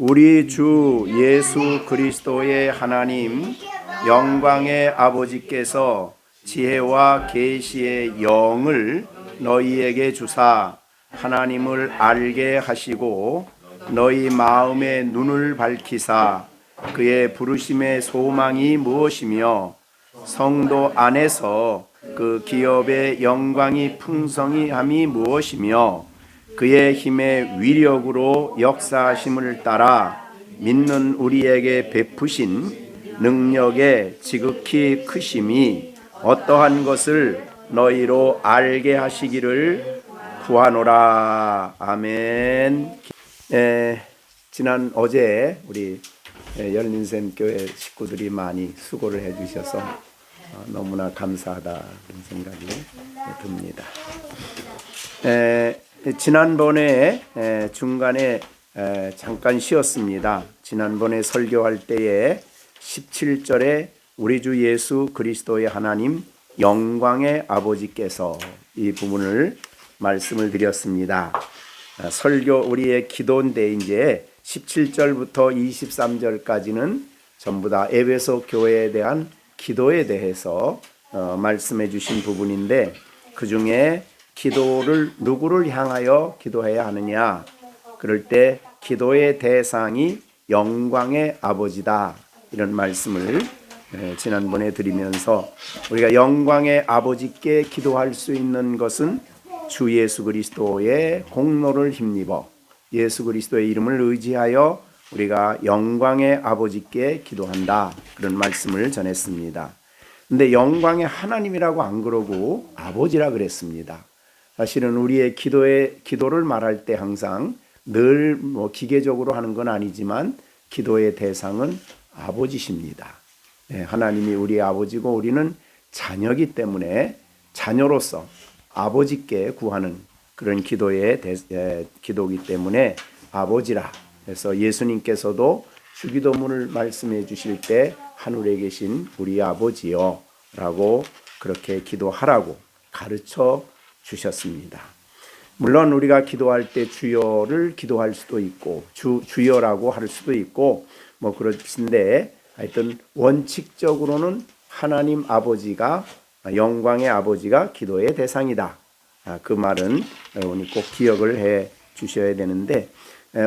우리 주 예수 그리스도의 하나님 영광의 아버지께서 지혜와 계시의 영을 너희에게 주사 하나님을 알게 하시고 너희 마음의 눈을 밝히사 그의 부르심의 소망이 무엇이며 성도 안에서 그 기업의 영광이 풍성히함이 무엇이며 그의 힘의 위력으로 역사하심을 따라 믿는 우리에게 베푸신 능력의 지극히 크심이 어떠한 것을 너희로 알게 하시기를 구하노라. 아멘. 지난 어제 우리 열린샘교회 식구들이 많이 수고를 해주셔서 너무나 감사하다는 생각이 듭니다. 지난번에 중간에 잠깐 쉬었습니다. 지난번에 설교할 때에 17절에 우리 주 예수 그리스도의 하나님 영광의 아버지께서 이 부분을 말씀을 드렸습니다. 설교 우리의 기도인데 이제 17절부터 23절까지는 전부 다 에베소 교회에 대한 기도에 대해서 말씀해 주신 부분인데 그 중에 기도를 누구를 향하여 기도해야 하느냐? 그럴 때 기도의 대상이 영광의 아버지다. 이런 말씀을 지난번에 드리면서 우리가 영광의 아버지께 기도할 수 있는 것은 주 예수 그리스도의 공로를 힘입어 예수 그리스도의 이름을 의지하여 우리가 영광의 아버지께 기도한다. 그런 말씀을 전했습니다. 근데 영광의 하나님이라고 안 그러고 아버지라 그랬습니다. 사실은 우리의 기도를 말할 때 항상 늘 기계적으로 하는 건 아니지만 기도의 대상은 아버지십니다. 하나님이 우리 아버지고 우리는 자녀이기 때문에 자녀로서 아버지께 구하는 그런 기도이기 때문에 아버지라 해서 예수님께서도 주기도문을 말씀해 주실 때 하늘에 계신 우리 아버지요 라고 그렇게 기도하라고 가르쳐 주셨습니다. 물론 우리가 기도할 때 주여를 기도할 수도 있고 주여라고 할 수도 있고 그렇신데 하여튼 원칙적으로는 하나님 아버지가 영광의 아버지가 기도의 대상이다. 그 말은 여러분이 꼭 기억을 해 주셔야 되는데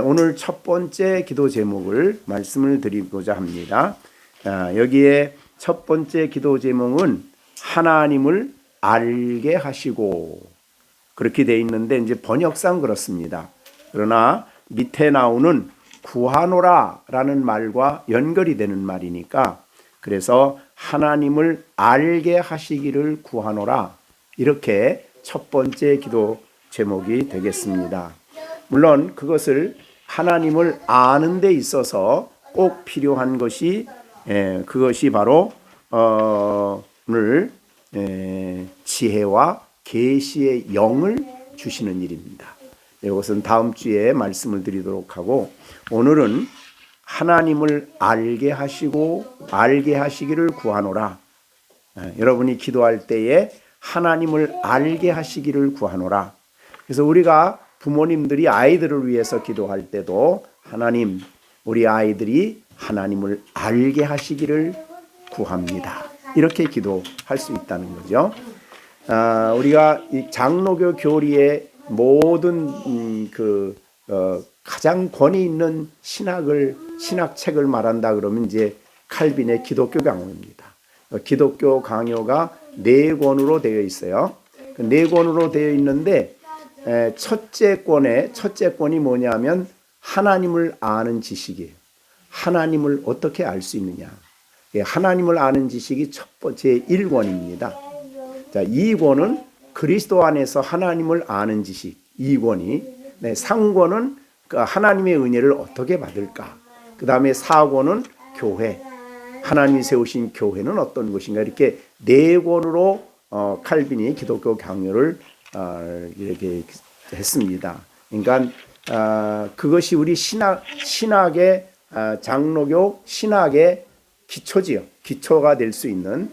오늘 첫 번째 기도 제목을 말씀을 드리고자 합니다. 여기에 첫 번째 기도 제목은 하나님을 알게 하시고 그렇게 돼 있는데 이제 번역상 그렇습니다. 그러나 밑에 나오는 구하노라라는 말과 연결이 되는 말이니까 그래서 하나님을 알게 하시기를 구하노라 이렇게 첫 번째 기도 제목이 되겠습니다. 물론 그것을 하나님을 아는 데 있어서 꼭 필요한 것이 그것이 바로 오늘 지혜와 계시의 영을 주시는 일입니다. 이것은 다음 주에 말씀을 드리도록 하고 오늘은 하나님을 알게 하시고 알게 하시기를 구하노라. 여러분이 기도할 때에 하나님을 알게 하시기를 구하노라. 그래서 우리가 부모님들이 아이들을 위해서 기도할 때도 하나님, 우리 아이들이 하나님을 알게 하시기를 구합니다. 이렇게 기도할 수 있다는 거죠. 우리가 이 장로교 교리의 모든 가장 권위 있는 신학책을 말한다 그러면 이제 칼빈의 기독교 강요입니다. 기독교 강요가 4권으로 되어 있어요. 그 4권으로 되어 있는데 첫째 권이 뭐냐면 하나님을 아는 지식이에요. 하나님을 어떻게 알 수 있느냐. 하나님을 아는 지식이 첫 번째 1권입니다. 자, 2권은 그리스도 안에서 하나님을 아는 지식 2권이 3권은 하나님의 은혜를 어떻게 받을까. 그 다음에 4권은 교회, 하나님이 세우신 교회는 어떤 것인가. 이렇게 4권으로 칼빈이 기독교 강요를 이렇게 했습니다. 그러니까 그것이 우리 신학의 장로교 신학의 기초지요. 기초가 될 수 있는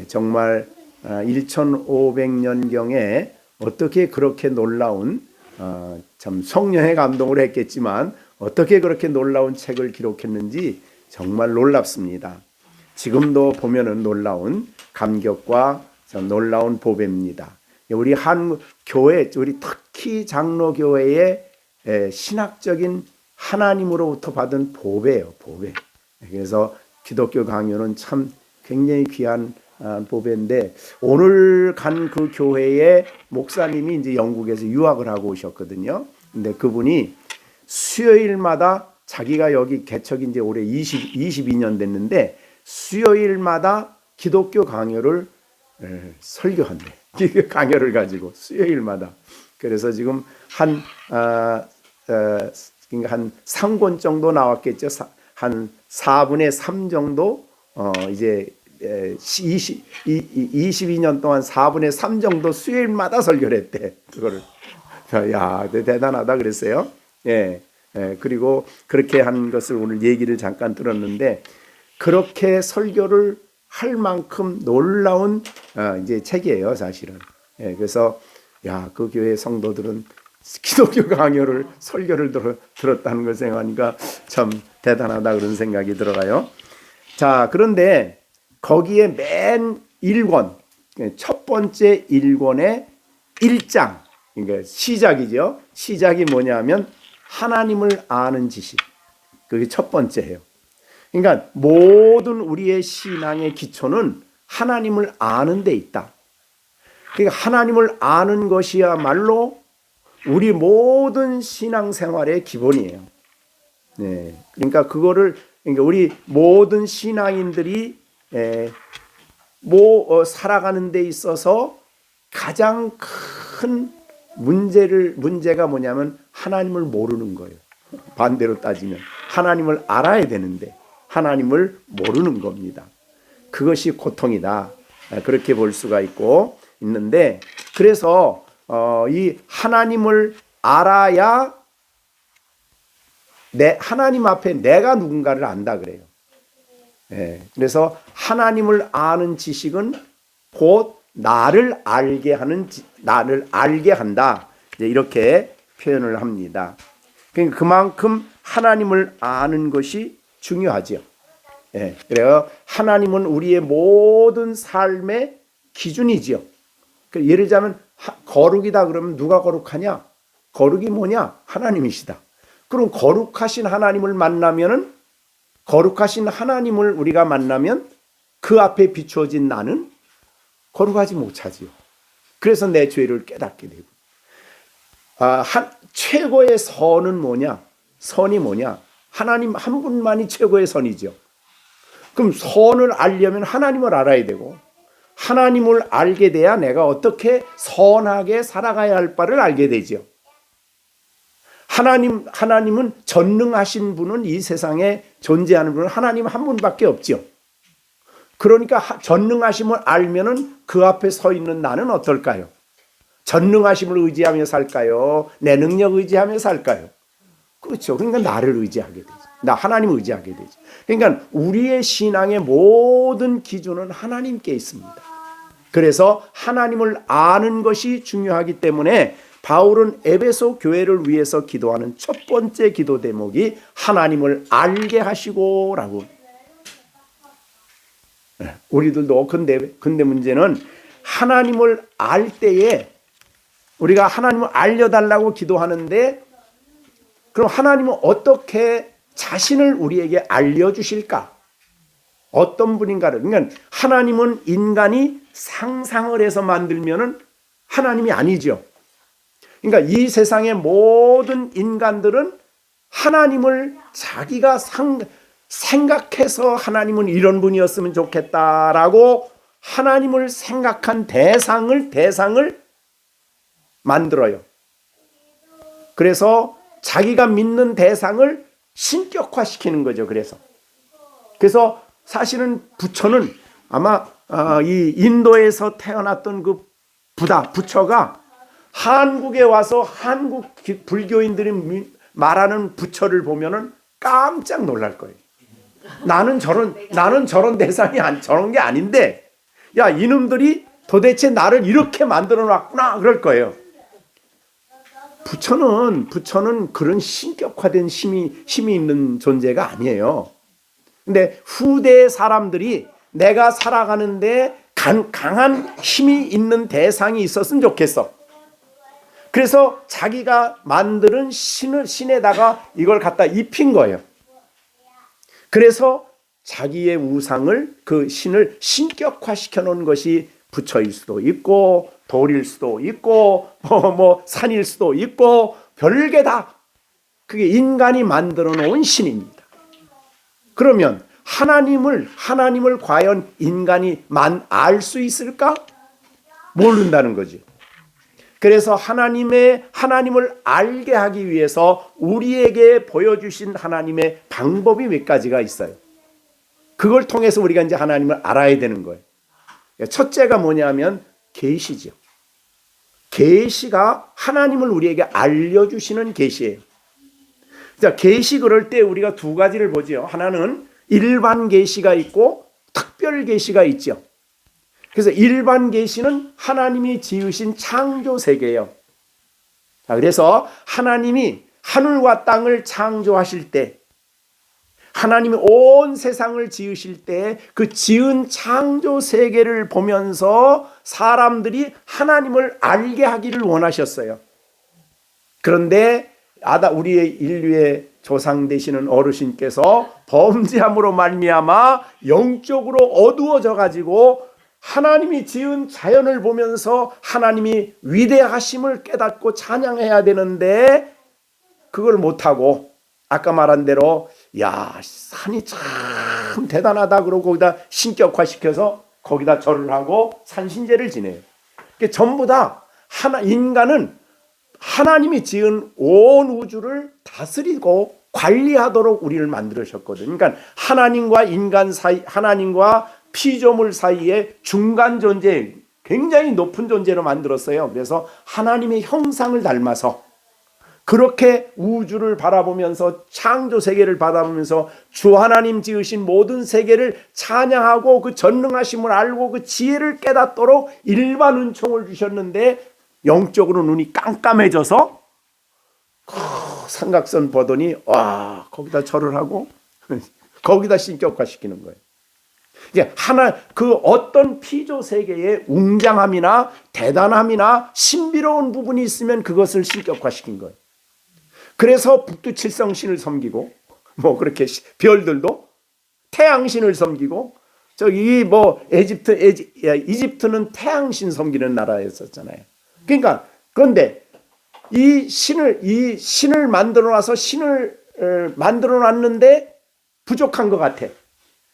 정말 1500년경에 어떻게 그렇게 놀라운 참 성령의 감동을 했겠지만 어떻게 그렇게 놀라운 책을 기록했는지 정말 놀랍습니다. 지금도 보면은 놀라운 감격과 놀라운 보배입니다. 우리 한국 교회, 우리 특히 장로교회의 신학적인 하나님으로부터 받은 보배예요, 보배. 그래서 기독교 강요는 참 굉장히 귀한 보배인데, 오늘 간 그 교회의 목사님이 이제 영국에서 유학을 하고 오셨거든요. 근데 그분이 수요일마다 자기가 여기 개척이 이제 올해 22년 됐는데 수요일마다 기독교 강요를 설교한대. 강요를 가지고 수요일마다. 그래서 지금 한 3권 정도 나왔겠죠. 한 4분의 3 정도 이제 22년 동안 4분의 3 정도 수요일마다 설교를 했대. 그거를. 야, 대단하다 그랬어요. 예. 그리고 그렇게 한 것을 오늘 얘기를 잠깐 들었는데, 그렇게 설교를 할 만큼 놀라운 이제 책이에요, 사실은. 예, 그래서 야, 그 교회 성도들은 기독교 강요를 설교를 들었다는 걸 생각하니까 참 대단하다 그런 생각이 들어가요. 자, 그런데 거기에 맨 1권, 첫 번째 1권의 1장, 그러니까 시작이죠. 시작이 뭐냐면 하나님을 아는 지식. 그게 첫 번째예요. 그러니까 모든 우리의 신앙의 기초는 하나님을 아는 데 있다. 그러니까 하나님을 아는 것이야말로 우리 모든 신앙생활의 기본이에요. 네. 그러니까 그러니까 우리 모든 신앙인들이 살아가는 데 있어서 가장 큰 문제가 뭐냐면 하나님을 모르는 거예요. 반대로 따지면 하나님을 알아야 되는데 하나님을 모르는 겁니다. 그것이 고통이다. 그렇게 볼 수가 있는데, 그래서 이 하나님을 알아야 하나님 앞에 내가 누군가를 안다 그래요. 그래서 하나님을 아는 지식은 곧 나를 알게 한다. 이렇게 표현을 합니다. 그러니까 그만큼 하나님을 아는 것이 중요하죠. 그래서 하나님은 우리의 모든 삶의 기준이지요. 예를 들자면 거룩이다 그러면 누가 거룩하냐? 거룩이 뭐냐? 하나님이시다. 그럼 거룩하신 하나님을 만나면은, 거룩하신 하나님을 우리가 만나면 그 앞에 비추어진 나는 거룩하지 못하지요. 그래서 내 죄를 깨닫게 되고. 최고의 선은 뭐냐? 선이 뭐냐? 하나님 한 분만이 최고의 선이죠. 그럼 선을 알려면 하나님을 알아야 되고, 하나님을 알게 돼야 내가 어떻게 선하게 살아가야 할 바를 알게 되죠. 하나님은 전능하신 분은, 이 세상에 존재하는 분은 하나님 한 분밖에 없죠. 그러니까 전능하심을 알면은 그 앞에 서 있는 나는 어떨까요? 전능하심을 의지하며 살까요? 내 능력 의지하며 살까요? 그렇죠. 그러니까 나를 의지하게 되죠. 나 하나님을 의지하게 되죠. 그러니까 우리의 신앙의 모든 기준은 하나님께 있습니다. 그래서 하나님을 아는 것이 중요하기 때문에 바울은 에베소 교회를 위해서 기도하는 첫 번째 기도 대목이 하나님을 알게 하시고라고. 우리들도 근데 문제는 하나님을 알 때에 우리가 하나님을 알려달라고 기도하는데, 그럼 하나님은 어떻게 자신을 우리에게 알려주실까? 어떤 분인가를. 그러니까 하나님은 인간이 상상을 해서 만들면은 하나님이 아니죠. 그러니까 이 세상의 모든 인간들은 하나님을 자기가 생각해서 하나님은 이런 분이었으면 좋겠다라고 하나님을 생각한 대상을 만들어요. 그래서 자기가 믿는 대상을 신격화시키는 거죠. 그래서 사실은 부처는 아마 이 인도에서 태어났던 그 부처가 한국에 와서 한국 불교인들이 말하는 부처를 보면은 깜짝 놀랄 거예요. 나는 저런 대상이 저런 게 아닌데, 야, 이놈들이 도대체 나를 이렇게 만들어 놨구나 그럴 거예요. 부처는 그런 신격화된 힘이 있는 존재가 아니에요. 근데 후대 사람들이 내가 살아가는데 강한 힘이 있는 대상이 있었으면 좋겠어. 그래서 자기가 만드는 신에다가 이걸 갖다 입힌 거예요. 그래서 자기의 우상을, 그 신을 신격화시켜 놓은 것이 부처일 수도 있고 돌일 수도 있고 뭐 산일 수도 있고 별게 다 그게 인간이 만들어 놓은 신입니다. 그러면 하나님을 과연 인간이 알 수 있을까? 모른다는 거지. 그래서 하나님을 알게 하기 위해서 우리에게 보여주신 하나님의 방법이 몇 가지가 있어요. 그걸 통해서 우리가 이제 하나님을 알아야 되는 거예요. 첫째가 뭐냐면 계시죠. 계시가 하나님을 우리에게 알려주시는 계시예요. 자, 계시 그럴 때 우리가 두 가지를 보죠. 하나는 일반 계시가 있고 특별 계시가 있죠. 그래서 일반 계시는 하나님이 지으신 창조 세계예요. 자, 그래서 하나님이 하늘과 땅을 창조하실 때, 하나님이 온 세상을 지으실 때 그 지은 창조 세계를 보면서 사람들이 하나님을 알게 하기를 원하셨어요. 그런데 우리의 인류의 조상 되시는 어르신께서 범죄함으로 말미암아 영적으로 어두워져 가지고 하나님이 지은 자연을 보면서 하나님이 위대하심을 깨닫고 찬양해야 되는데 그걸 못하고 아까 말한 대로 야, 산이 참 대단하다 그러고 거기다 신격화시켜서 거기다 절을 하고 산신제를 지내요. 그러니까 전부 다 인간은 하나님이 지은 온 우주를 다스리고 관리하도록 우리를 만들으셨거든요. 그러니까 하나님과 인간 사이, 하나님과 피조물 사이에 중간 존재, 굉장히 높은 존재로 만들었어요. 그래서 하나님의 형상을 닮아서 그렇게 우주를 바라보면서 창조 세계를 바라보면서 주 하나님 지으신 모든 세계를 찬양하고 그 전능하심을 알고 그 지혜를 깨닫도록 일반 은총을 주셨는데 영적으로 눈이 깜깜해져서 삼각선 보더니 와, 거기다 절을 하고 거기다 신격화시키는 거예요. 이제 그 어떤 피조 세계의 웅장함이나 대단함이나 신비로운 부분이 있으면 그것을 신격화시킨 거예요. 그래서 북두칠성신을 섬기고 뭐 그렇게 별들도 태양신을 섬기고 저기 뭐 이집트는 태양신 섬기는 나라였었잖아요. 그러니까 그런데 이 신을 만들어놔서 신을 만들어놨는데 부족한 것 같아.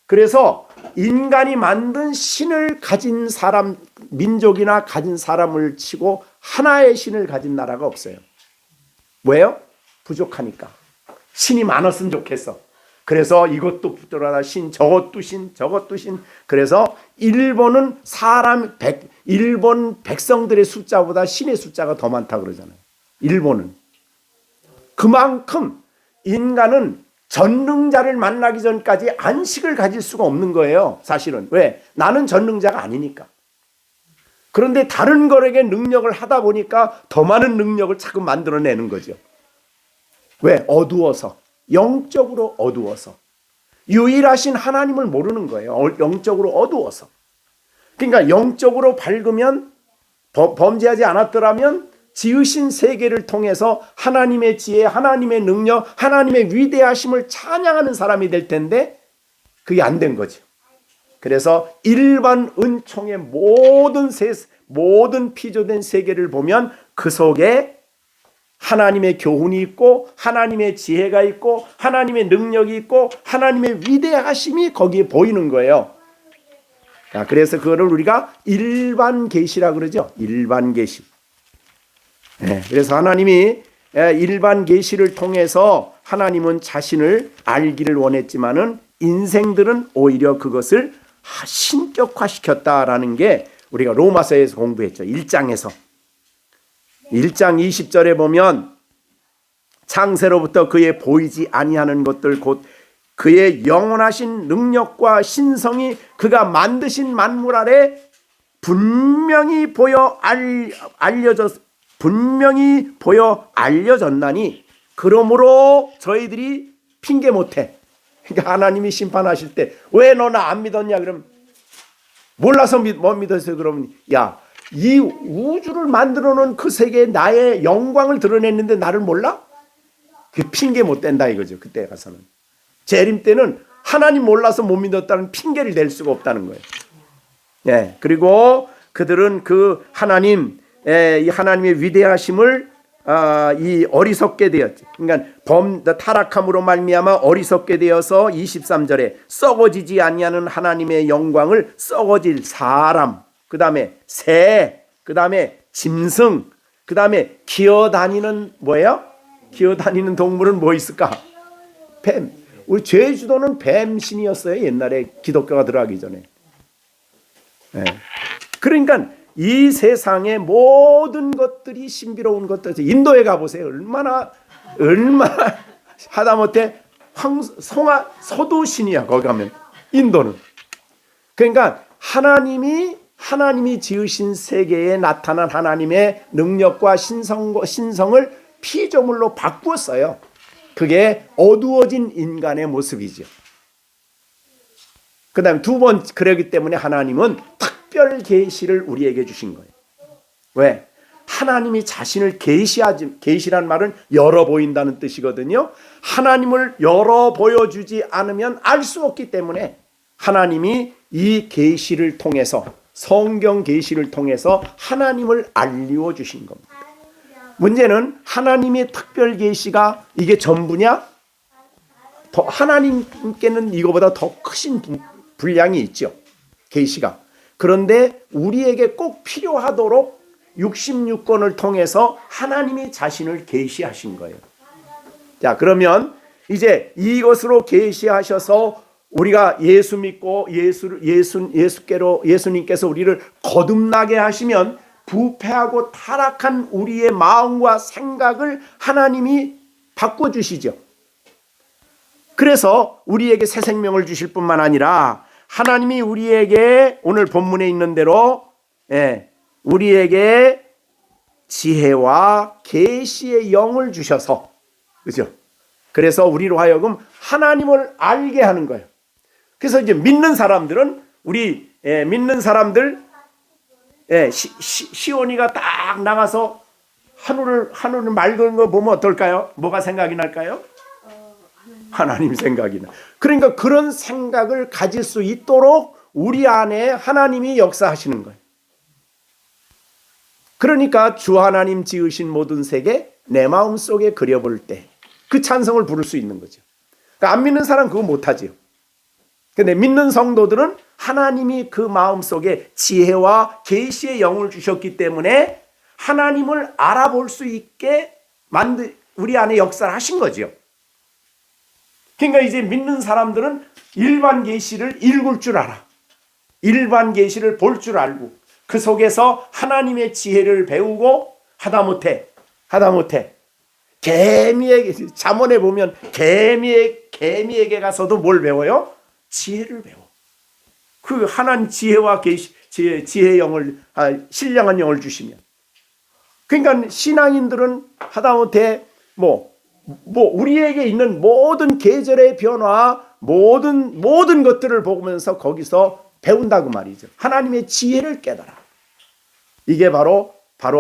그래서 인간이 만든 신을 가진 사람, 민족이나 가진 사람을 치고 하나의 신을 가진 나라가 없어요. 왜요? 부족하니까. 신이 많았으면 좋겠어. 그래서 이것도 붙들어라 신, 저것도 신, 저것도 신. 그래서 일본 백성들의 숫자보다 신의 숫자가 더 많다 그러잖아요. 일본은. 그만큼 인간은 전능자를 만나기 전까지 안식을 가질 수가 없는 거예요. 사실은. 왜? 나는 전능자가 아니니까. 그런데 다른 것에게 능력을 하다 보니까 더 많은 능력을 자꾸 만들어내는 거죠. 왜? 어두워서. 영적으로 어두워서. 유일하신 하나님을 모르는 거예요. 영적으로 어두워서. 그러니까 영적으로 밝으면 범죄하지 않았더라면 지으신 세계를 통해서 하나님의 지혜, 하나님의 능력, 하나님의 위대하심을 찬양하는 사람이 될 텐데 그게 안 된 거죠. 그래서 일반 은총의 모든 피조된 세계를 보면 그 속에 하나님의 교훈이 있고 하나님의 지혜가 있고 하나님의 능력이 있고 하나님의 위대하심이 거기에 보이는 거예요. 자, 그래서 그거를 우리가 일반 계시라 그러죠. 일반 계시. 네, 그래서 하나님이 일반 계시를 통해서 하나님은 자신을 알기를 원했지만은 인생들은 오히려 그것을 신격화시켰다라는 게 우리가 로마서에서 공부했죠. 1장에서. 1장 20절에 보면 창세로부터 그의 보이지 아니하는 것들 곧 그의 영원하신 능력과 신성이 그가 만드신 만물 아래 분명히 보여 분명히 보여 알려졌나니 그러므로 저희들이 핑계 못해. 그러니까 하나님이 심판하실 때 왜 너 나 안 믿었냐 그러면 몰라서 못 믿었어요. 그러면 야, 이 우주를 만들어 놓은 그 세계에 나의 영광을 드러냈는데 나를 몰라? 그 핑계 못 댄다 이거죠. 그때 가서는. 재림 때는 하나님 몰라서 못 믿었다는 핑계를 댈 수가 없다는 거예요. 예. 그리고 그들은 그 하나님, 이 하나님의 위대하심을 이 어리석게 되었지. 그러니까 타락함으로 말미암아 어리석게 되어서 23절에 썩어지지 아니하는 하나님의 영광을 썩어질 사람, 그 다음에 새, 그 다음에 짐승, 그 다음에 기어다니는 뭐예요? 기어다니는 동물은 뭐 있을까? 뱀. 우리 제주도는 뱀신이었어요. 옛날에 기독교가 들어가기 전에. 네. 그러니까 이 세상의 모든 것들이 신비로운 것들. 인도에 가보세요. 얼마나 하다못해 소도신이야. 거기 가면 인도는. 그러니까 하나님이 지으신 세계에 나타난 하나님의 능력과 신성을 피조물로 바꾸었어요. 그게 어두워진 인간의 모습이죠. 그 다음에 두 번 그러기 때문에 하나님은 특별 계시를 우리에게 주신 거예요. 왜? 하나님이 자신을 계시란 말은 열어 보인다는 뜻이거든요. 하나님을 열어 보여주지 않으면 알 수 없기 때문에 하나님이 이 계시를 통해서 성경 계시를 통해서 하나님을 알려 주신 겁니다. 문제는 하나님의 특별 계시가 이게 전부냐? 더 하나님께는 이거보다 더 크신 분량이 있죠. 계시가. 그런데 우리에게 꼭 필요하도록 66권을 통해서 하나님이 자신을 계시하신 거예요. 자, 그러면 이제 이것으로 계시하셔서 우리가 예수 믿고 예수님께서 우리를 거듭나게 하시면 부패하고 타락한 우리의 마음과 생각을 하나님이 바꿔주시죠. 그래서 우리에게 새 생명을 주실 뿐만 아니라 하나님이 우리에게 오늘 본문에 있는 대로 우리에게 지혜와 계시의 영을 주셔서, 그죠? 그래서 우리로 하여금 하나님을 알게 하는 거예요. 그래서 이제 믿는 사람들은 믿는 사람들 시온이가 딱 나가서 하늘을 맑은 거 보면 어떨까요? 뭐가 생각이 날까요? 하나님 생각이 나. 그러니까 그런 생각을 가질 수 있도록 우리 안에 하나님이 역사하시는 거예요. 그러니까 주 하나님 지으신 모든 세계 내 마음속에 그려볼 때 그 찬성을 부를 수 있는 거죠. 그러니까 안 믿는 사람 그거 못하지요. 근데 믿는 성도들은 하나님이 그 마음속에 지혜와 계시의 영을 주셨기 때문에 하나님을 알아볼 수 있게 우리 안에 역사를 하신 거죠. 그러니까 이제 믿는 사람들은 일반 계시를 읽을 줄 알아. 일반 계시를 볼 줄 알고 그 속에서 하나님의 지혜를 배우고 하다못해 개미에게 잠언에 보면 개미에게 가서도 뭘 배워요? 지혜를 배워. 그 하나님 지혜와 계시 지혜의 영을 신령한 영을 주시면. 그러니까 신앙인들은 하다못해 우리에게 있는 모든 계절의 변화, 모든 것들을 보면서 거기서 배운다고 말이죠. 하나님의 지혜를 깨달아. 이게 바로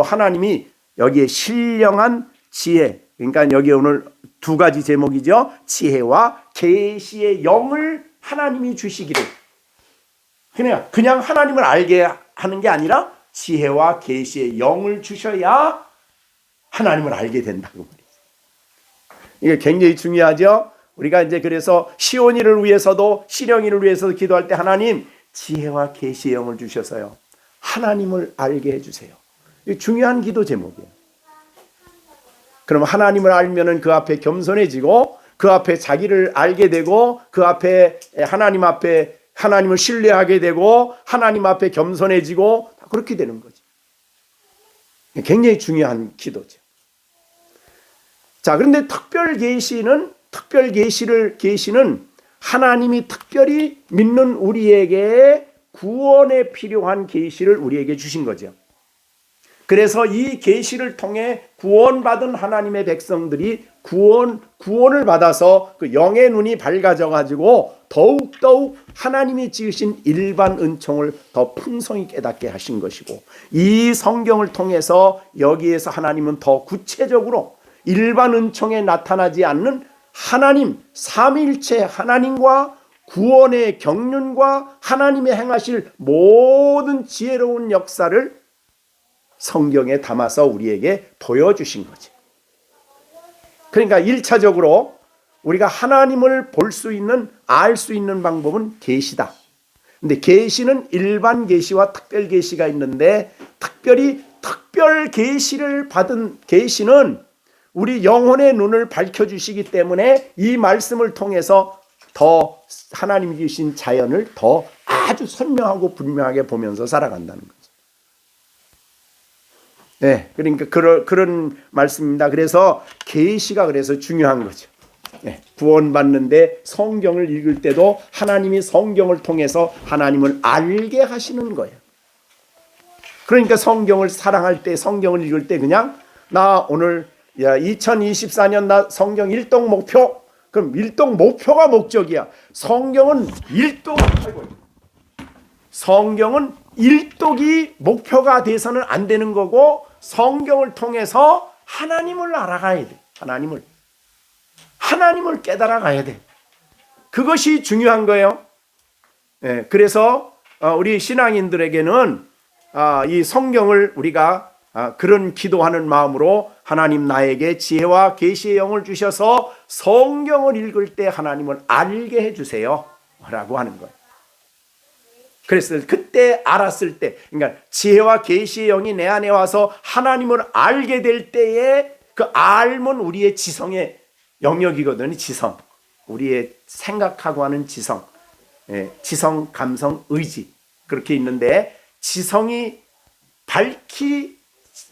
하나님이 여기에 신령한 지혜. 그러니까 여기 오늘 두 가지 제목이죠. 지혜와 계시의 영을 하나님이 주시기를. 그냥 하나님을 알게 하는 게 아니라 지혜와 계시의 영을 주셔야 하나님을 알게 된다고 말이죠. 이게 굉장히 중요하죠. 우리가 이제 그래서 시온이를 위해서도 시령이를 위해서도 기도할 때 하나님 지혜와 계시의 영을 주셔서요 하나님을 알게 해주세요. 이게 중요한 기도 제목이에요. 그럼 하나님을 알면은 그 앞에 겸손해지고 그 앞에 자기를 알게 되고 그 앞에 하나님 앞에 하나님을 신뢰하게 되고 하나님 앞에 겸손해지고 그렇게 되는 거죠. 굉장히 중요한 기도죠. 자, 그런데 특별 계시는 하나님이 특별히 믿는 우리에게 구원에 필요한 계시를 우리에게 주신 거죠. 그래서 이 계시를 통해 구원받은 하나님의 백성들이 구원을 받아서 그 영의 눈이 밝아져 가지고 더욱 하나님이 지으신 일반 은총을 더 풍성히 깨닫게 하신 것이고, 이 성경을 통해서 여기에서 하나님은 더 구체적으로 일반 은총에 나타나지 않는 하나님, 삼위일체 하나님과 구원의 경륜과 하나님의 행하실 모든 지혜로운 역사를 성경에 담아서 우리에게 보여주신 거지. 그러니까 1차적으로 우리가 하나님을 볼 수 있는, 알 수 있는 방법은 계시다. 근데 계시는 일반 계시와 특별 계시가 있는데, 특별히 특별 계시를 받은 계시는 우리 영혼의 눈을 밝혀주시기 때문에 이 말씀을 통해서 더 하나님이 주신 자연을 더 아주 선명하고 분명하게 보면서 살아간다는 거죠. 네, 그러니까 그런 말씀입니다. 그래서 계시가 그래서 중요한 거죠. 네, 구원받는데 성경을 읽을 때도 하나님이 성경을 통해서 하나님을 알게 하시는 거예요. 그러니까 성경을 사랑할 때, 성경을 읽을 때 그냥 나 오늘 2024년 나 성경 일독 목표, 그럼 일독 목표가 목적이야. 성경은 일독이 목표가 돼서는 안 되는 거고, 성경을 통해서 하나님을 알아가야 돼. 하나님을 깨달아 가야 돼. 그것이 중요한 거예요. 예, 그래서 우리 신앙인들에게는 이 성경을 우리가 그런 기도하는 마음으로 하나님 나에게 지혜와 계시의 영을 주셔서 성경을 읽을 때 하나님을 알게 해주세요 라고 하는 거예요. 그래서 그때 알았을 때, 그러니까 지혜와 계시의 영이 내 안에 와서 하나님을 알게 될 때에 그 알면 우리의 지성의 영역이거든요. 지성, 우리의 생각하고 하는 지성, 지성, 감성, 의지 그렇게 있는데, 지성이 밝히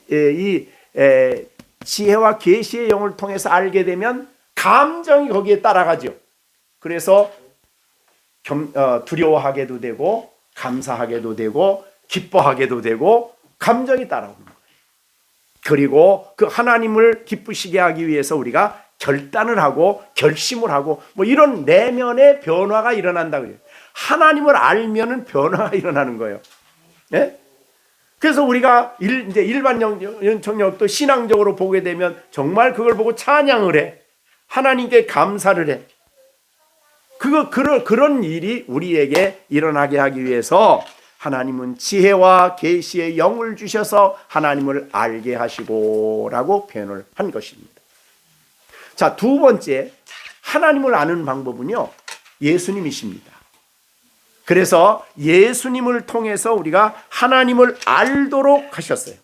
이 지혜와 계시의 영을 통해서 알게 되면 감정이 거기에 따라가죠. 그래서 두려워하게도 되고 감사하게도 되고 기뻐하게도 되고 감정이 따라오는 거예요. 그리고 그 하나님을 기쁘시게 하기 위해서 우리가 결단을 하고 결심을 하고 뭐 이런 내면의 변화가 일어난다 그래요. 하나님을 알면은 변화가 일어나는 거예요. 예? 그래서 우리가 이제 일반 연청력도 신앙적으로 보게 되면 정말 그걸 보고 찬양을 해. 하나님께 감사를 해. 그런 일이 우리에게 일어나게 하기 위해서 하나님은 지혜와 계시의 영을 주셔서 하나님을 알게 하시고라고 표현을 한 것입니다. 자, 두 번째, 하나님을 아는 방법은요, 예수님이십니다. 그래서 예수님을 통해서 우리가 하나님을 알도록 하셨어요.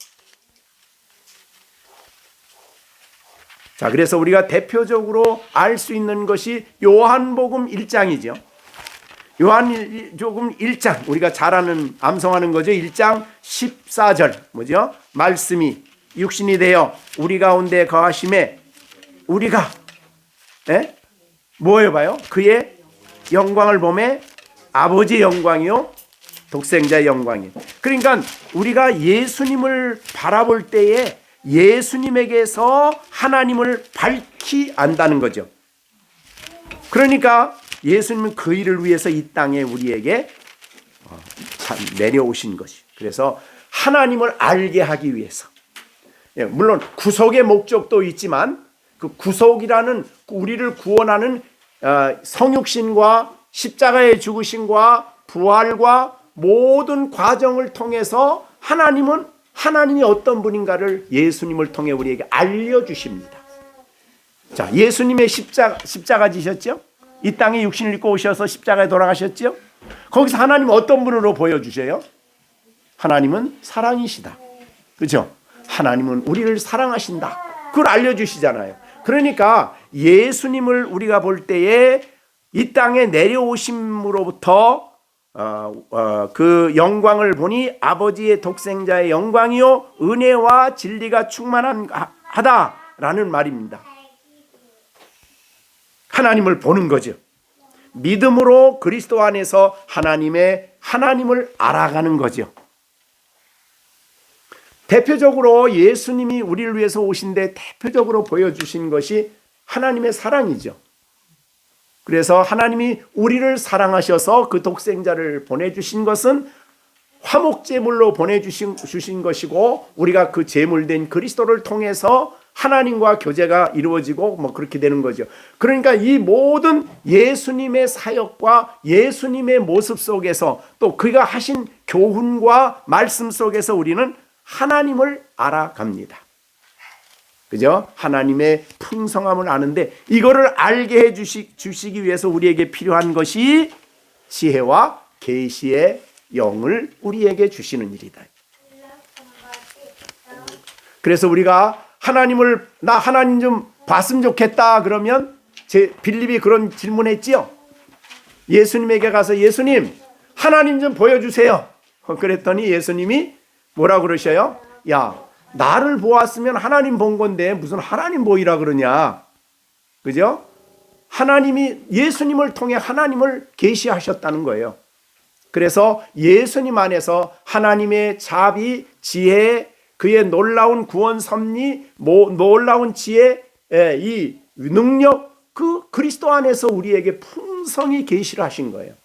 자, 그래서 우리가 대표적으로 알 수 있는 것이 요한복음 1장이죠. 요한복음 1장, 우리가 잘 아는, 암송하는 거죠. 1장 14절 뭐죠? 말씀이 육신이 되어 우리 가운데 거하심에 우리가 뭐예요? 봐요? 그의 영광을 보매 아버지의 영광이요 독생자의 영광이요. 그러니까 우리가 예수님을 바라볼 때에 예수님에게서 하나님을 밝히 안다는 거죠. 그러니까 예수님은 그 일을 위해서 이 땅에 우리에게 내려오신 것이. 그래서 하나님을 알게 하기 위해서. 물론 구속의 목적도 있지만 그 구속이라는 우리를 구원하는 성육신과 십자가의 죽으심과 부활과 모든 과정을 통해서 하나님이 어떤 분인가를 예수님을 통해 우리에게 알려주십니다. 자, 예수님의 십자가 지셨죠? 이 땅에 육신을 입고 오셔서 십자가에 돌아가셨죠? 거기서 하나님은 어떤 분으로 보여주셔요? 하나님은 사랑이시다. 그렇죠? 하나님은 우리를 사랑하신다. 그걸 알려주시잖아요. 그러니까 예수님을 우리가 볼 때에 이 땅에 내려오심으로부터 그 영광을 보니 아버지의 독생자의 영광이요 은혜와 진리가 충만하다라는 말입니다. 하나님을 보는 거죠. 믿음으로 그리스도 안에서 하나님을 알아가는 거죠. 대표적으로 예수님이 우리를 위해서 오신데 대표적으로 보여주신 것이 하나님의 사랑이죠. 그래서 하나님이 우리를 사랑하셔서 그 독생자를 보내주신 것은 화목제물로 보내주신 것이고, 우리가 그 제물된 그리스도를 통해서 하나님과 교제가 이루어지고 뭐 그렇게 되는 거죠. 그러니까 이 모든 예수님의 사역과 예수님의 모습 속에서 또 그가 하신 교훈과 말씀 속에서 우리는 하나님을 알아갑니다. 그죠? 하나님의 풍성함을 아는데, 이거를 알게 해 주시기 위해서 우리에게 필요한 것이 지혜와 계시의 영을 우리에게 주시는 일이다. 그래서 우리가 나 하나님 좀 봤으면 좋겠다 그러면, 빌립이 그런 질문했지요. 예수님에게 가서 예수님 하나님 좀 보여주세요. 그랬더니 예수님이 뭐라고 그러셔요? 야, 나를 보았으면 하나님 본 건데 무슨 하나님 보이라 그러냐. 그죠? 하나님이 예수님을 통해 하나님을 계시하셨다는 거예요. 그래서 예수님 안에서 하나님의 자비, 지혜, 그의 놀라운 구원 섭리, 놀라운 지혜, 이 능력, 그 그리스도 안에서 우리에게 풍성히 계시를 하신 거예요.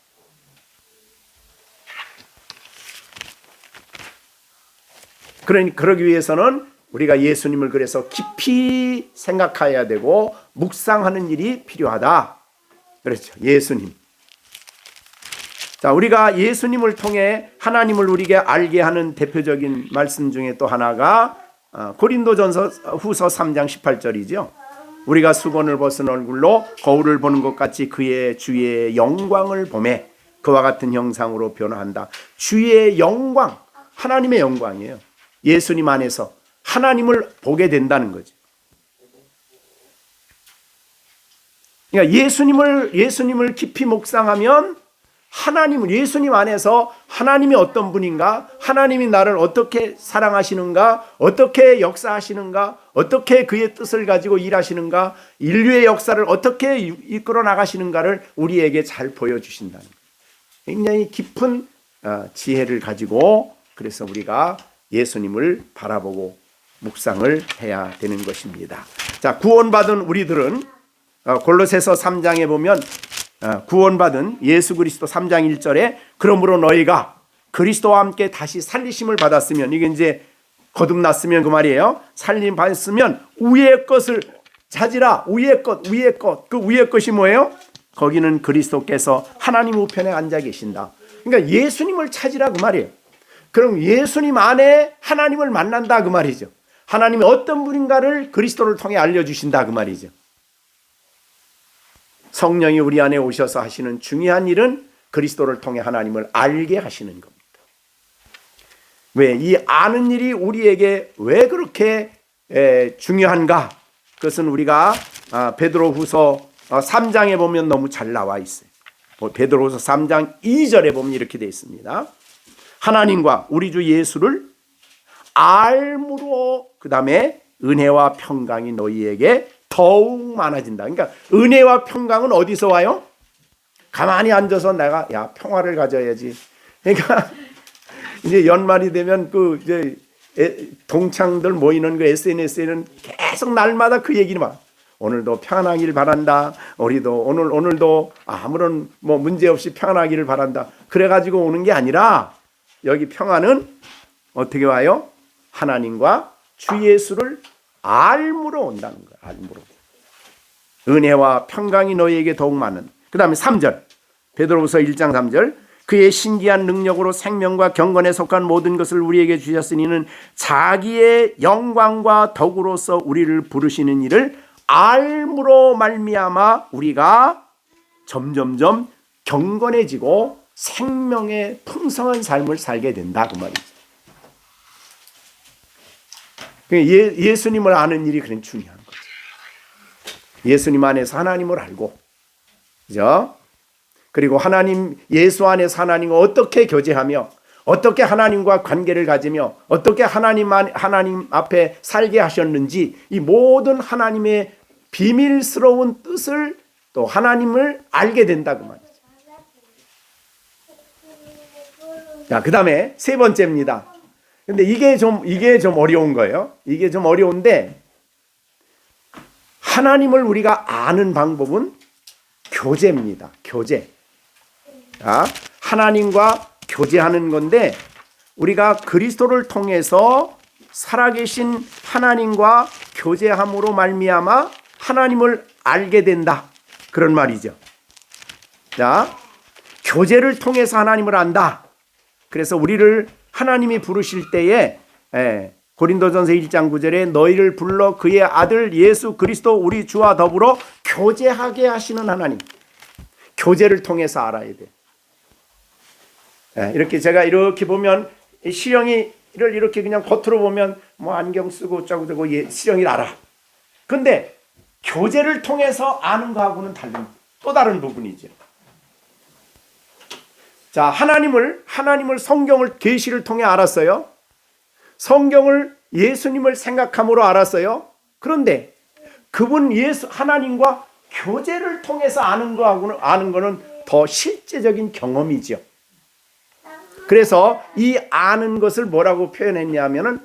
그러기 위해서는 우리가 예수님을 그래서 깊이 생각해야 되고 묵상하는 일이 필요하다. 그렇죠. 예수님. 자, 우리가 예수님을 통해 하나님을 우리에게 알게 하는 대표적인 말씀 중에 또 하나가 고린도전서 후서 3장 18절이죠. 우리가 수건을 벗은 얼굴로 거울을 보는 것 같이 그의 주의 영광을 보매 그와 같은 형상으로 변화한다. 주의 영광, 하나님의 영광이에요. 예수님 안에서 하나님을 보게 된다는 거죠. 그러니까 예수님을 깊이 묵상하면 예수님 안에서 하나님이 어떤 분인가, 하나님이 나를 어떻게 사랑하시는가, 어떻게 역사하시는가, 어떻게 그의 뜻을 가지고 일하시는가, 인류의 역사를 어떻게 이끌어 나가시는가를 우리에게 잘 보여주신다는 거예요. 굉장히 깊은 지혜를 가지고, 그래서 우리가 예수님을 바라보고 묵상을 해야 되는 것입니다. 자, 구원받은 우리들은 골로새서 3장에 보면 구원받은 예수 그리스도 3장 1절에 그러므로 너희가 그리스도와 함께 다시 살리심을 받았으면, 이게 이제 거듭났으면 그 말이에요. 살림 받았으면 위의 것을 찾으라. 위의 것. 그 위의 것이 뭐예요? 거기는 그리스도께서 하나님 우편에 앉아 계신다. 그러니까 예수님을 찾으라 그 말이에요. 그럼 예수님 안에 하나님을 만난다 그 말이죠. 하나님이 어떤 분인가를 그리스도를 통해 알려주신다 그 말이죠. 성령이 우리 안에 오셔서 하시는 중요한 일은 그리스도를 통해 하나님을 알게 하시는 겁니다. 왜? 이 아는 일이 우리에게 왜 그렇게 중요한가? 그것은 우리가 베드로후서 3장에 보면 너무 잘 나와 있어요. 베드로후서 3장 2절에 보면 이렇게 되어 있습니다. 하나님과 우리 주 예수를 알므로 그 다음에 은혜와 평강이 너희에게 더욱 많아진다. 그러니까 은혜와 평강은 어디서 와요? 가만히 앉아서 내가 평화를 가져야지. 그러니까 이제 연말이 되면 이제 동창들 모이는 그 SNS에는 계속 날마다 그 얘기를 막, 오늘도 평안하기를 바란다. 오늘도 아무런 문제 없이 평안하기를 바란다. 그래가지고 오는 게 아니라 여기 평안은 어떻게 와요? 하나님과 주 예수를 알므로 온다는 거예요. 알므로. 은혜와 평강이 너희에게 더욱 많은. 그 다음에 3절 베드로후서 1장 3절 그의 신기한 능력으로 생명과 경건에 속한 모든 것을 우리에게 주셨으니는 자기의 영광과 덕으로서 우리를 부르시는 이를 알므로 말미암아 우리가 점점점 경건해지고 생명의 풍성한 삶을 살게 된다 그 말이죠. 예수님을 아는 일이 그런 중요한 거죠. 예수님 안에서 하나님을 알고, 그죠? 그리고 예수 안에서 하나님과 어떻게 교제하며, 어떻게 하나님과 관계를 가지며, 어떻게 하나님 앞에 살게 하셨는지, 이 모든 하나님의 비밀스러운 뜻을 또 하나님을 알게 된다 그 말이죠. 자, 그 다음에 세 번째입니다. 근데 이게 좀 어려운 거예요. 이게 좀 어려운데 하나님을 우리가 아는 방법은 교제입니다. 교제. 하나님과 교제하는 건데 우리가 그리스도를 통해서 살아계신 하나님과 교제함으로 말미암아 하나님을 알게 된다. 그런 말이죠. 자, 교제를 통해서 하나님을 안다. 그래서 우리를 하나님이 부르실 때에 고린도전서 1장 9절에 너희를 불러 그의 아들 예수 그리스도 우리 주와 더불어 교제하게 하시는 하나님. 교제를 통해서 알아야 돼. 이렇게 제가 이렇게 보면 시령이를 이렇게 그냥 겉으로 보면 뭐 안경 쓰고 어쩌고 시령이를 알아. 근데 교제를 통해서 아는 거하고는 다른 또 다른 부분이죠. 자, 하나님을 성경을 계시를 통해 알았어요. 성경을 예수님을 생각함으로 알았어요. 그런데 그분 하나님과 교제를 통해서 아는 거는 더 실제적인 경험이죠. 그래서 이 아는 것을 뭐라고 표현했냐면은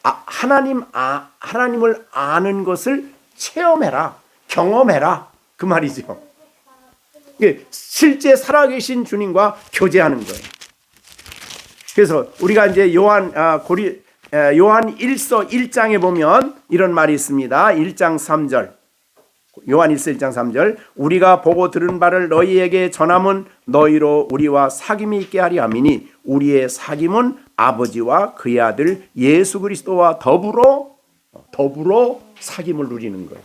하나님을 아는 것을 체험해라, 경험해라 그 말이죠. 실제 살아계신 주님과 교제하는 거예요. 그래서 우리가 이제 요한 1서 1장에 보면 이런 말이 있습니다. 1장 3절. 요한 1서 1장 3절. 우리가 보고 들은 바를 너희에게 전함은 너희로 우리와 사귐이 있게 하리 함이니 우리의 사귐은 아버지와 그의 아들 예수 그리스도와 더불어 사귐을 누리는 거예요.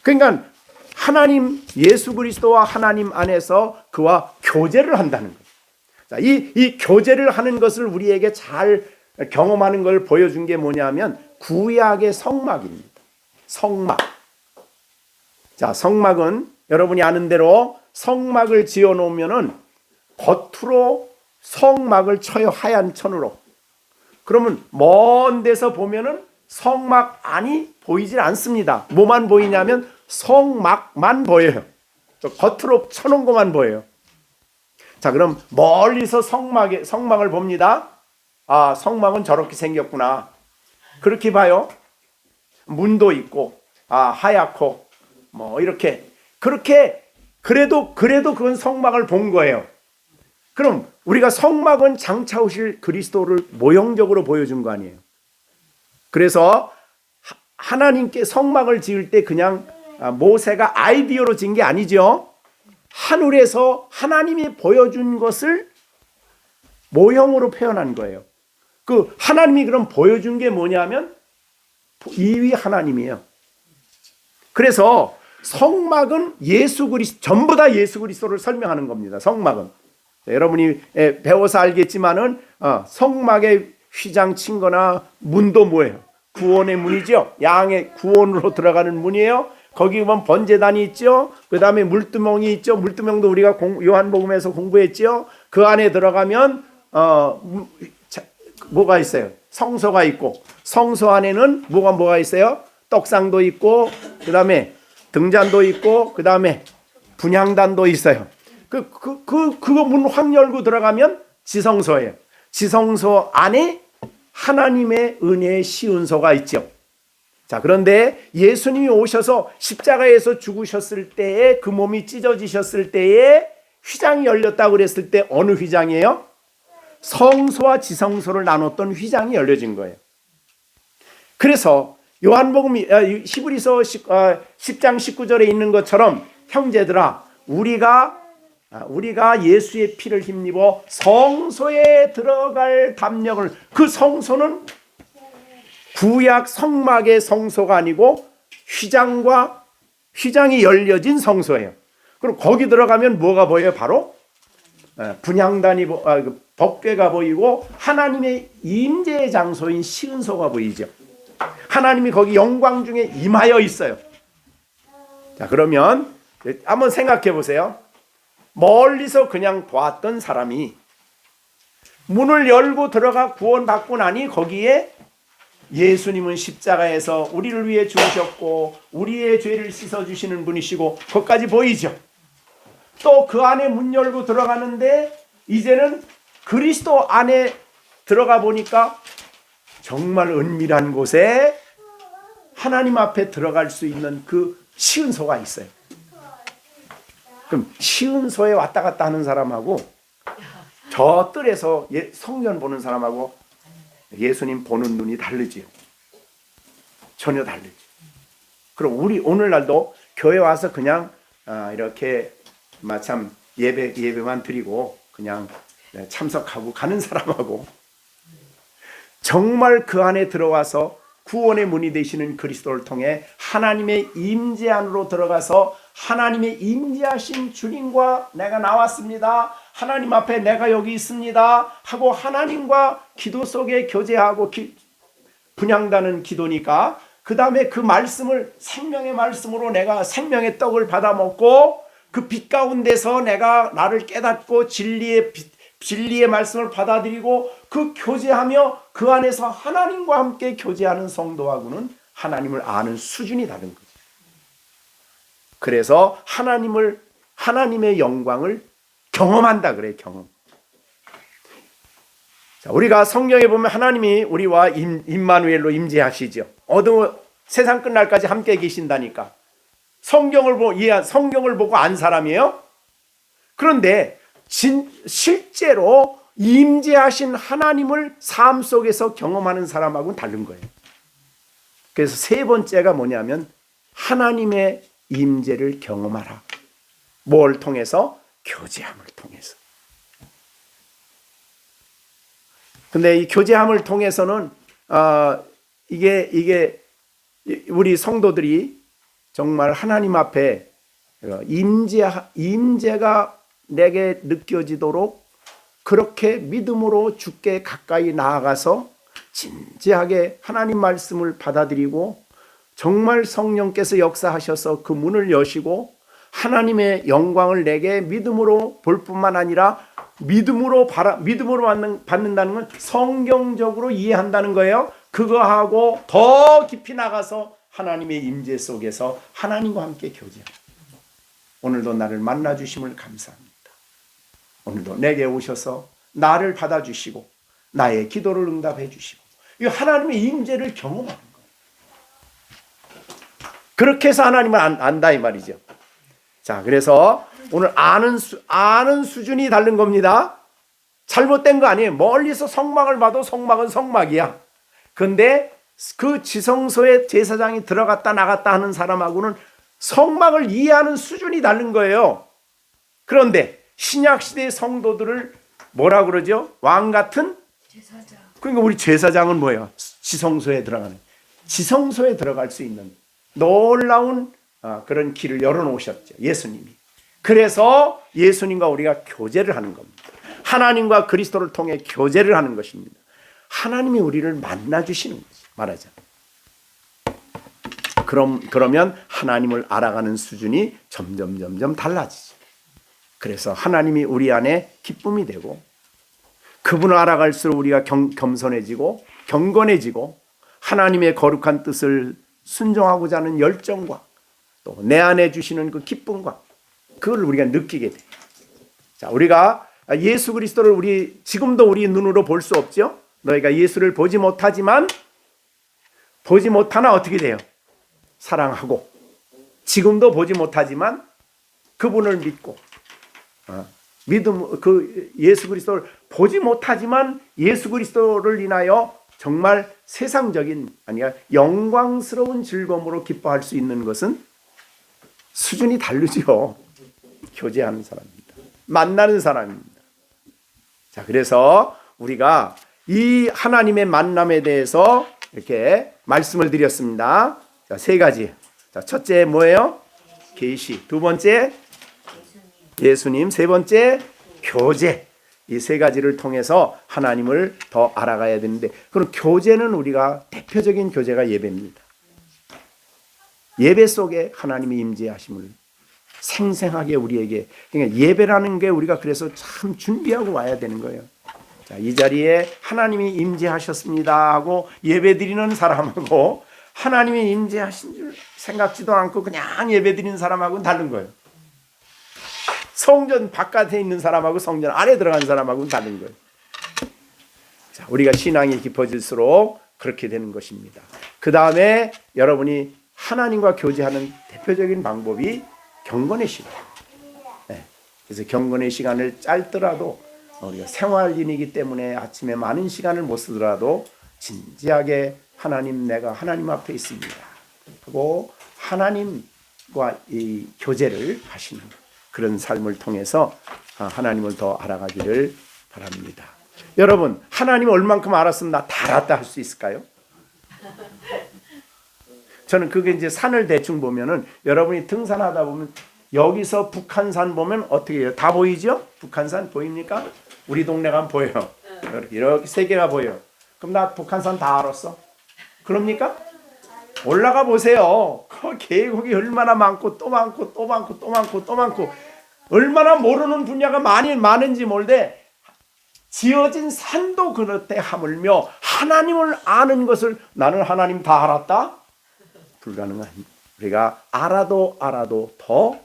그러니까 하나님 예수 그리스도와 하나님 안에서 그와 교제를 한다는 거예요. 자, 이 교제를 하는 것을 우리에게 잘 경험하는 걸 보여준 게 뭐냐면 구약의 성막입니다. 성막. 자, 성막은 여러분이 아는 대로 성막을 지어 놓으면은 겉으로 성막을 쳐요. 하얀 천으로. 그러면 먼 데서 보면은 성막 안이 보이질 않습니다. 뭐만 보이냐면 성막만 보여요. 겉으로 쳐놓은 것만 보여요. 자, 그럼 멀리서 성막을 봅니다. 아, 성막은 저렇게 생겼구나. 그렇게 봐요. 문도 있고, 하얗고, 뭐 이렇게 그렇게 그래도 그건 성막을 본 거예요. 그럼 우리가 성막은 장차 오실 그리스도를 모형적으로 보여준 거 아니에요. 그래서 하나님께 성막을 지을 때 그냥 모세가 아이디어로 지은 게 아니죠. 하늘에서 하나님이 보여준 것을 모형으로 표현한 거예요. 그 하나님이 그럼 보여준 게 뭐냐면 이위 하나님이에요. 그래서 성막은 전부 다 예수 그리스도를 설명하는 겁니다. 성막은. 여러분이 배워서 알겠지만은 성막에 휘장 친 거나 문도 뭐예요? 구원의 문이죠. 양의 구원으로 들어가는 문이에요. 거기 보면 번제단이 있죠. 그 다음에 물두멍이 있죠. 물두멍도 우리가 요한복음에서 공부했죠. 그 안에 들어가면 뭐가 있어요? 성소가 있고 성소 안에는 뭐가 있어요? 떡상도 있고 그 다음에 등잔도 있고 그 다음에 분향단도 있어요. 그거 문 확 열고 들어가면 지성소예요. 지성소 안에 하나님의 은혜의 시은소가 있죠. 자, 그런데 예수님이 오셔서 십자가에서 죽으셨을 때에 그 몸이 찢어지셨을 때에 휘장이 열렸다고 그랬을 때 어느 휘장이에요? 성소와 지성소를 나눴던 휘장이 열려진 거예요. 그래서 요한복음 히브리서 10장 19절에 있는 것처럼 형제들아 우리가 예수의 피를 힘입어 성소에 들어갈 담력을 그 성소는 구약 성막의 성소가 아니고 휘장이 열려진 성소예요. 그럼 거기 들어가면 뭐가 보여요? 바로 분향단이 법궤가 보이고 하나님의 임재의 장소인 시은소가 보이죠. 하나님이 거기 영광 중에 임하여 있어요. 자, 그러면 한번 생각해 보세요. 멀리서 그냥 보았던 사람이 문을 열고 들어가 구원받고 나니 거기에 예수님은 십자가에서 우리를 위해 죽으셨고 우리의 죄를 씻어주시는 분이시고 그것까지 보이죠. 또 그 안에 문 열고 들어가는데 이제는 그리스도 안에 들어가 보니까 정말 은밀한 곳에 하나님 앞에 들어갈 수 있는 그 시은소가 있어요. 그럼 시은소에 왔다 갔다 하는 사람하고 저 뜰에서 성전 보는 사람하고 예수님 보는 눈이 다르지요. 전혀 다르죠. 그럼 우리 오늘날도 교회 와서 그냥 이렇게 마참 예배만 드리고 그냥 참석하고 가는 사람하고 정말 그 안에 들어와서 구원의 문이 되시는 그리스도를 통해 하나님의 임재 안으로 들어가서 하나님의 임재하신 주님과 내가 나왔습니다. 하나님 앞에 내가 여기 있습니다. 하고 하나님과 기도 속에 교제하고 분향다는 기도니까 그 다음에 그 말씀을 생명의 말씀으로 내가 생명의 떡을 받아 먹고 그 빛 가운데서 내가 나를 깨닫고 진리의 말씀을 받아들이고 그 교제하며 그 안에서 하나님과 함께 교제하는 성도하고는 하나님을 아는 수준이 다른 거죠. 그래서 하나님의 영광을 경험한다 그래요. 경험. 자, 우리가 성경에 보면 하나님이 우리와 임마누엘로 임재하시죠. 세상 끝날까지 함께 계신다니까. 성경을 보고 안 사람이에요. 그런데 실제로 임재하신 하나님을 삶 속에서 경험하는 사람하고는 다른 거예요. 그래서 세 번째가 뭐냐면 하나님의 임재를 경험하라. 뭘 통해서? 교제함을 통해서. 근데 이 교제함을 통해서는 이게 우리 성도들이 정말 하나님 앞에 임재가 내게 느껴지도록 그렇게 믿음으로 주께 가까이 나아가서 진지하게 하나님 말씀을 받아들이고 정말 성령께서 역사하셔서 그 문을 여시고 하나님의 영광을 내게 믿음으로 볼 뿐만 아니라 믿음으로 받는다는 건 성경적으로 이해한다는 거예요. 그거하고 더 깊이 나가서 하나님의 임재 속에서 하나님과 함께 교제합니다. 오늘도 나를 만나주심을 감사합니다. 오늘도 내게 오셔서 나를 받아주시고 나의 기도를 응답해 주시고 이 하나님의 임재를 경험하는 거예요. 그렇게 해서 하나님을 안다 이 말이죠. 자, 그래서 오늘 아는 수준이 다른 겁니다. 잘못된 거 아니에요. 멀리서 성막을 봐도 성막은 성막이야. 근데 그 지성소에 제사장이 들어갔다 나갔다 하는 사람하고는 성막을 이해하는 수준이 다른 거예요. 그런데 신약시대의 성도들을 뭐라 그러죠? 왕 같은 제사장. 그러니까 우리 제사장은 뭐예요? 지성소에 들어갈 수 있는 놀라운 그런 길을 열어놓으셨죠. 예수님이. 그래서 예수님과 우리가 교제를 하는 겁니다. 하나님과 그리스도를 통해 교제를 하는 것입니다. 하나님이 우리를 만나주시는 거죠. 말하자면. 그러면 하나님을 알아가는 수준이 점점 달라지죠. 그래서 하나님이 우리 안에 기쁨이 되고 그분을 알아갈수록 우리가 겸손해지고 경건해지고 하나님의 거룩한 뜻을 순종하고자 하는 열정과 또 내 안에 주시는 그 기쁨과 그걸 우리가 느끼게 돼요. 자, 우리가 예수 그리스도를 지금도 우리 눈으로 볼 수 없죠. 너희가 예수를 보지 못하나 어떻게 돼요? 사랑하고 지금도 보지 못하지만 그분을 믿고 예수 그리스도를 보지 못하지만 예수 그리스도를 인하여 정말 세상적인 아니야 영광스러운 즐거움으로 기뻐할 수 있는 것은 수준이 다르죠. 교제하는 사람입니다. 만나는 사람입니다. 자, 그래서 우리가 이 하나님의 만남에 대해서 이렇게 말씀을 드렸습니다. 자, 세 가지. 자, 첫째 뭐예요? 계시. 두 번째 예수님. 세 번째 교제. 이 세 가지를 통해서 하나님을 더 알아가야 되는데 그럼 교제는 우리가 대표적인 교제가 예배입니다. 예배 속에 하나님의 임재하심을 생생하게 우리에게 그러니까 예배라는 게 우리가 그래서 참 준비하고 와야 되는 거예요. 자, 이 자리에 하나님이 임재하셨습니다 하고 예배드리는 사람하고 하나님이 임재하신 줄 생각지도 않고 그냥 예배드리는 사람하고는 다른 거예요. 성전 바깥에 있는 사람하고 성전 안에 들어간 사람하고는 다른 거예요. 자, 우리가 신앙이 깊어질수록 그렇게 되는 것입니다. 그 다음에 여러분이 하나님과 교제하는 대표적인 방법이 경건의 시간. 네. 그래서 경건의 시간을 짧더라도 우리가 생활인이기 때문에 아침에 많은 시간을 못 쓰더라도 진지하게 하나님, 내가 하나님 앞에 있습니다 하고 하나님과 이 교제를 하시는 그런 삶을 통해서 하나님을 더 알아가기를 바랍니다. 여러분, 하나님 얼만큼 알았으면 나 다 알았다 할 수 있을까요? 저는 그게 이제 산을 대충 보면은 여러분이 등산하다 보면 여기서 북한산 보면 어떻게 해요? 다 보이죠? 북한산 보입니까? 우리 동네 가면 보여요. 이렇게 세 개가 보여요. 그럼 나 북한산 다 알았어? 그럽니까? 올라가 보세요. 그 계곡이 얼마나 많고 또 많고 또 많고 또 많고 또 많고 얼마나 모르는 분야가 많은지 몰대 지어진 산도 그렇대 하물며 하나님을 아는 것을 나는 하나님 다 알았다? 불가능한. 우리가 알아도 더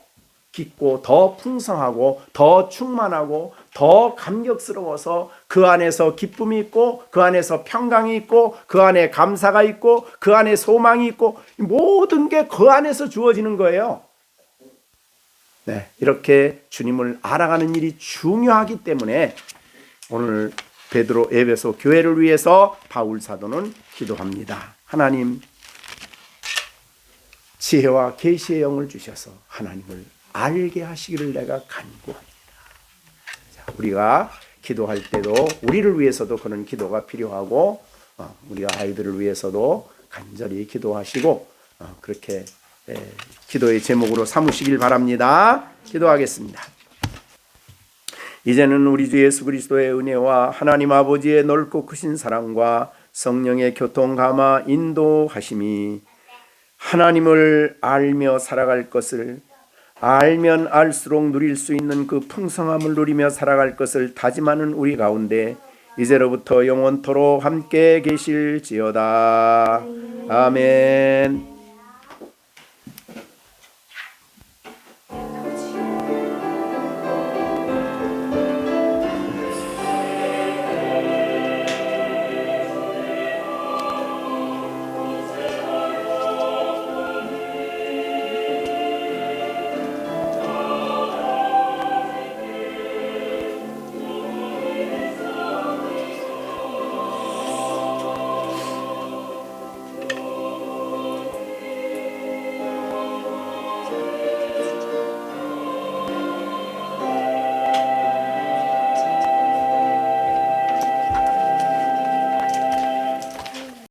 깊고 더 풍성하고 더 충만하고 더 감격스러워서 그 안에서 기쁨이 있고 그 안에서 평강이 있고 그 안에 감사가 있고 그 안에 소망이 있고 모든 게 그 안에서 주어지는 거예요. 네, 이렇게 주님을 알아가는 일이 중요하기 때문에 오늘 베드로 에베소 교회를 위해서 바울 사도는 기도합니다. 하나님, 지혜와 계시의 영을 주셔서 하나님을 알게 하시기를 내가 간구합니다. 자, 우리가 기도할 때도 우리를 위해서도 그런 기도가 필요하고 우리 아이들을 위해서도 간절히 기도하시고 그렇게 기도의 제목으로 삼으시길 바랍니다. 기도하겠습니다. 이제는 우리 주 예수 그리스도의 은혜와 하나님 아버지의 넓고 크신 사랑과 성령의 교통 감화 인도하심이 하나님을 알며 살아갈 것을 알면 알수록 누릴 수 있는 그 풍성함을 누리며 살아갈 것을 다짐하는 우리 가운데 이제로부터 영원토록 함께 계실지어다. 아멘.